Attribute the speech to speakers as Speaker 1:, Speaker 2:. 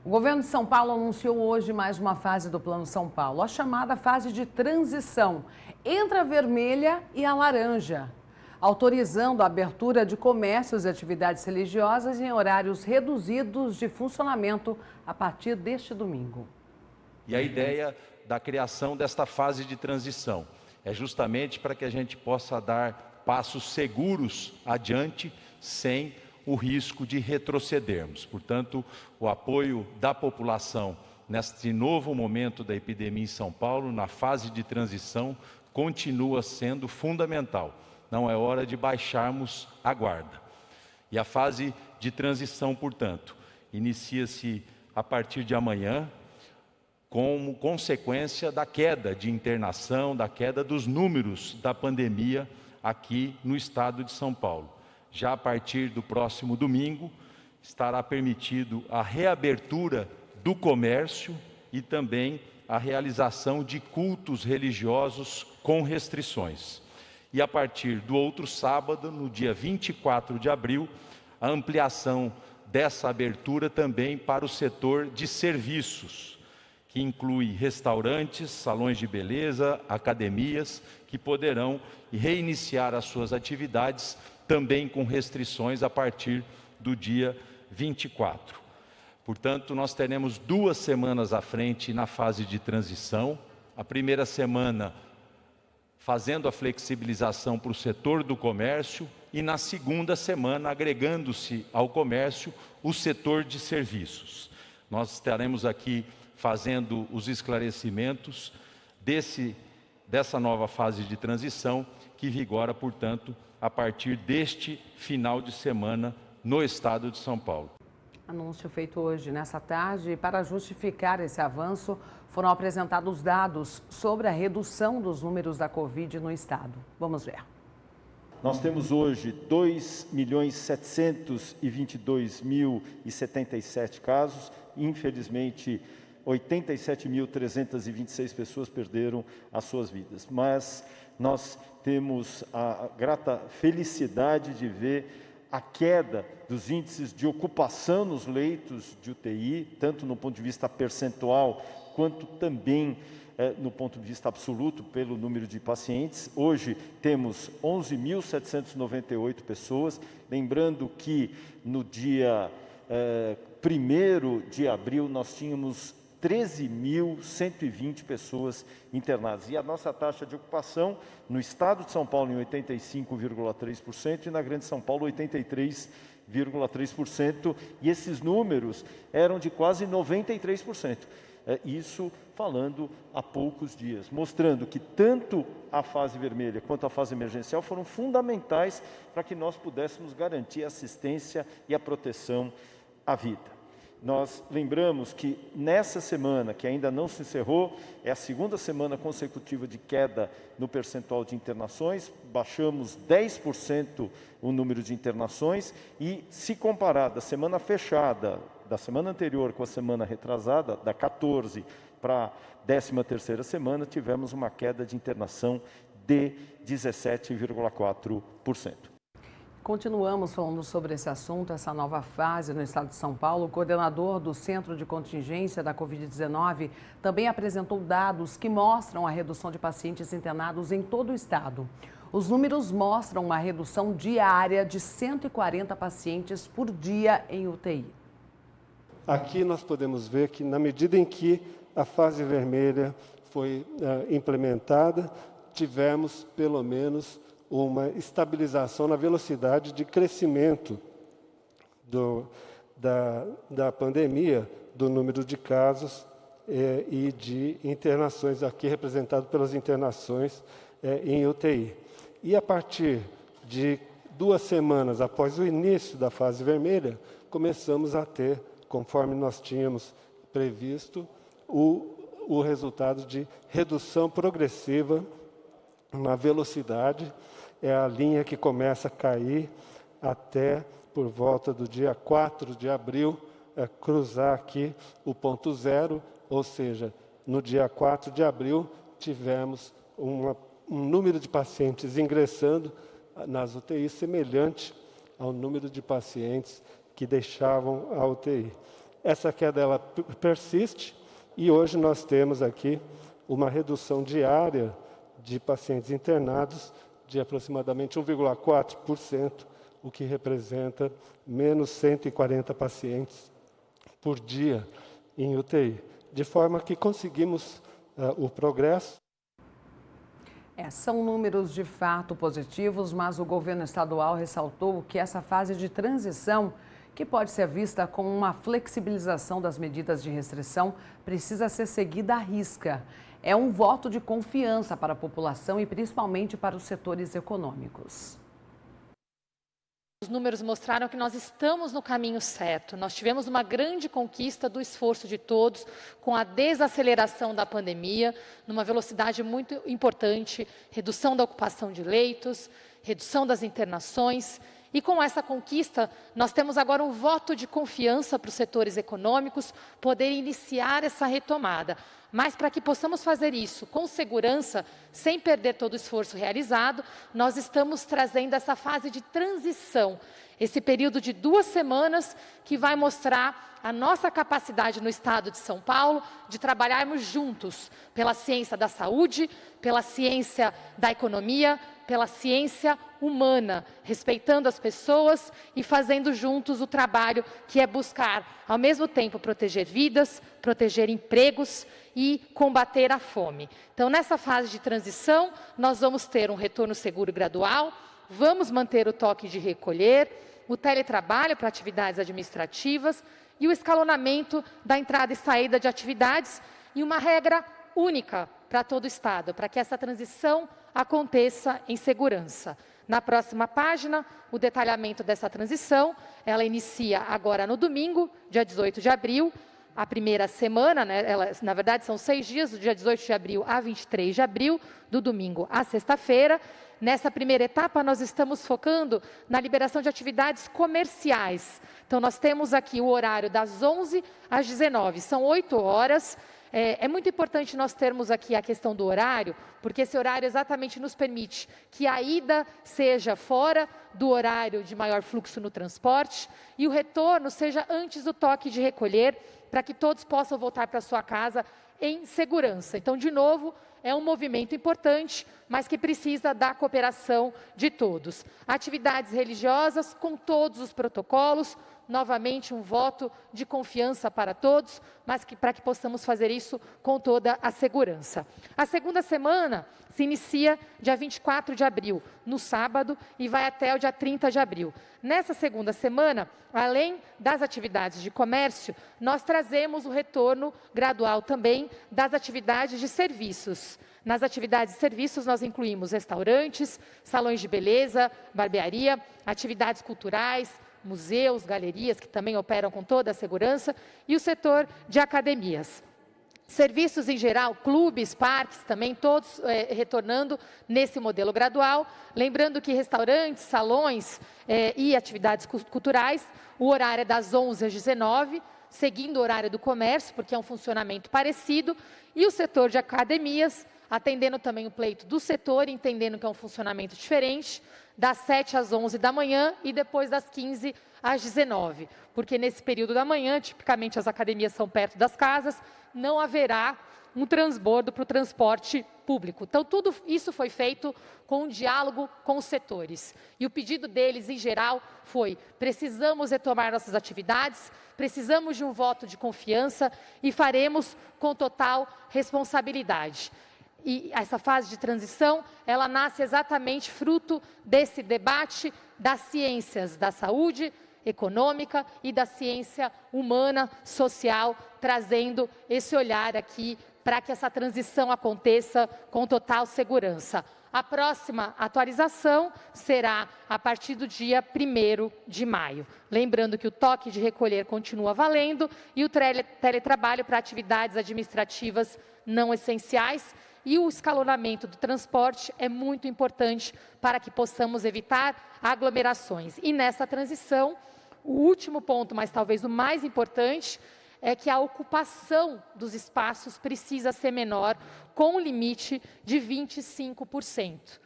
Speaker 1: O governo de São Paulo anunciou hoje mais uma fase do Plano São Paulo, a chamada fase de transição entre a vermelha e a laranja, autorizando a abertura de comércios e atividades religiosas em horários reduzidos de funcionamento a partir deste domingo.
Speaker 2: E a ideia da criação desta fase de transição é justamente para que a gente possa dar passos seguros adiante sem o risco de retrocedermos. Portanto, o apoio da população neste novo momento da epidemia em São Paulo, na fase de transição, continua sendo fundamental. Não é hora de baixarmos a guarda. E a fase de transição, portanto, inicia-se a partir de amanhã, como consequência da queda de internação, da queda dos números da pandemia aqui no estado de São Paulo. Já a partir do próximo domingo, estará permitido a reabertura do comércio e também a realização de cultos religiosos com restrições. E a partir do outro sábado, no dia 24 de abril, a ampliação dessa abertura também para o setor de serviços, que inclui restaurantes, salões de beleza, academias, que poderão reiniciar as suas atividades também com restrições a partir do dia 24. Portanto, nós teremos 2 semanas à frente na fase de transição. A primeira semana fazendo a flexibilização para o setor do comércio e na segunda semana agregando-se ao comércio o setor de serviços. Nós estaremos aqui fazendo os esclarecimentos dessa nova fase de transição que vigora, portanto, a partir deste final de semana no estado de São Paulo.
Speaker 1: Anúncio feito hoje, nessa tarde, e para justificar esse avanço, foram apresentados dados sobre a redução dos números da Covid no estado. Vamos ver.
Speaker 3: Nós temos hoje 2.722.077 casos, infelizmente 87.326 pessoas perderam as suas vidas, mas nós temos a grata felicidade de ver a queda dos índices de ocupação nos leitos de UTI, tanto no ponto de vista percentual, quanto também no ponto de vista absoluto, pelo número de pacientes. Hoje temos 11.798 pessoas, lembrando que no dia 1º de abril nós tínhamos 13.120 pessoas internadas. E a nossa taxa de ocupação no estado de São Paulo em 85,3% e na Grande São Paulo 83,3%. E esses números eram de quase 93%. Isso falando há poucos dias, mostrando que tanto a fase vermelha quanto a fase emergencial foram fundamentais para que nós pudéssemos garantir a assistência e a proteção à vida. Nós lembramos que nessa semana, que ainda não se encerrou, é a segunda semana consecutiva de queda no percentual de internações, baixamos 10% o número de internações e, se comparar da semana fechada, da semana anterior com a semana retrasada, da 14 para a 13ª semana, tivemos uma queda de internação de 17,4%.
Speaker 1: Continuamos falando sobre esse assunto, essa nova fase no estado de São Paulo. O coordenador do Centro de Contingência da Covid-19 também apresentou dados que mostram a redução de pacientes internados em todo o estado. Os números mostram uma redução diária de 140 pacientes por dia em UTI.
Speaker 4: Aqui nós podemos ver que, na medida em que a fase vermelha foi implementada, tivemos pelo menos uma estabilização na velocidade de crescimento da pandemia, do número de casos e de internações, aqui representado pelas internações em UTI. E a partir de 2 semanas após o início da fase vermelha, começamos a ter, conforme nós tínhamos previsto, o resultado de redução progressiva na velocidade. É a linha que começa a cair até por volta do dia 4 de abril, cruzar aqui o ponto zero, ou seja, no dia 4 de abril tivemos um número de pacientes ingressando nas UTIs semelhante ao número de pacientes que deixavam a UTI. essa queda ela persiste e hoje nós temos aqui uma redução diária de pacientes internados de aproximadamente 1,4%, o que representa menos 140 pacientes por dia em UTI, de forma que conseguimos o progresso.
Speaker 1: São números de fato positivos, mas o governo estadual ressaltou que essa fase de transição, que pode ser vista como uma flexibilização das medidas de restrição, precisa ser seguida à risca. É um voto de confiança para a população e principalmente para os setores econômicos.
Speaker 5: Os números mostraram que nós estamos no caminho certo. Nós tivemos uma grande conquista do esforço de todos, com a desaceleração da pandemia, numa velocidade muito importante, redução da ocupação de leitos, redução das internações. E com essa conquista, nós temos agora um voto de confiança para os setores econômicos poderem iniciar essa retomada. Mas para que possamos fazer isso com segurança, sem perder todo o esforço realizado, nós estamos trazendo essa fase de transição, esse período de 2 semanas que vai mostrar a nossa capacidade no estado de São Paulo de trabalharmos juntos pela ciência da saúde, pela ciência da economia, pela ciência humana, respeitando as pessoas e fazendo juntos o trabalho que é buscar, ao mesmo tempo, proteger vidas, proteger empregos e combater a fome. Então, nessa fase de transição, nós vamos ter um retorno seguro e gradual, vamos manter o toque de recolher, o teletrabalho para atividades administrativas e o escalonamento da entrada e saída de atividades e uma regra única para todo o Estado, para que essa transição aconteça em segurança. Na próxima página, o detalhamento dessa transição, ela inicia agora no domingo, dia 18 de abril, a primeira semana, na verdade são 6 dias, do dia 18 de abril a 23 de abril, do domingo à sexta-feira. Nessa primeira etapa, nós estamos focando na liberação de atividades comerciais. Então, nós temos aqui o horário das 11 às 19, são 8 horas. É muito importante nós termos aqui a questão do horário, porque esse horário exatamente nos permite que a ida seja fora do horário de maior fluxo no transporte e o retorno seja antes do toque de recolher, para que todos possam voltar para sua casa em segurança. Então, de novo, é um movimento importante, mas que precisa da cooperação de todos. Atividades religiosas com todos os protocolos, novamente um voto de confiança para todos, mas para que possamos fazer isso com toda a segurança. A segunda semana se inicia dia 24 de abril, no sábado, e vai até o dia 30 de abril. Nessa segunda semana, além das atividades de comércio, nós trazemos o retorno gradual também das atividades de serviços. Nas atividades de serviços, nós incluímos restaurantes, salões de beleza, barbearia, atividades culturais, museus, galerias, que também operam com toda a segurança, e o setor de academias. Serviços em geral, clubes, parques, também todos retornando nesse modelo gradual. Lembrando que restaurantes, salões e atividades culturais, o horário é das 11 às 19, seguindo o horário do comércio, porque é um funcionamento parecido, e o setor de academias, atendendo também o pleito do setor, entendendo que é um funcionamento diferente, das 7 às 11 da manhã e depois das 15 às 19. Porque nesse período da manhã, tipicamente as academias são perto das casas, não haverá um transbordo para o transporte público. Então, tudo isso foi feito com um diálogo com os setores. E o pedido deles, em geral, foi: precisamos retomar nossas atividades, precisamos de um voto de confiança e faremos com total responsabilidade. E essa fase de transição, ela nasce exatamente fruto desse debate das ciências da saúde, econômica e da ciência humana, social, trazendo esse olhar aqui para que essa transição aconteça com total segurança. A próxima atualização será a partir do dia 1º de maio. Lembrando que o toque de recolher continua valendo e o teletrabalho para atividades administrativas não essenciais. E o escalonamento do transporte é muito importante para que possamos evitar aglomerações. E nessa transição, o último ponto, mas talvez o mais importante, é que a ocupação dos espaços precisa ser menor, com um limite de 25%.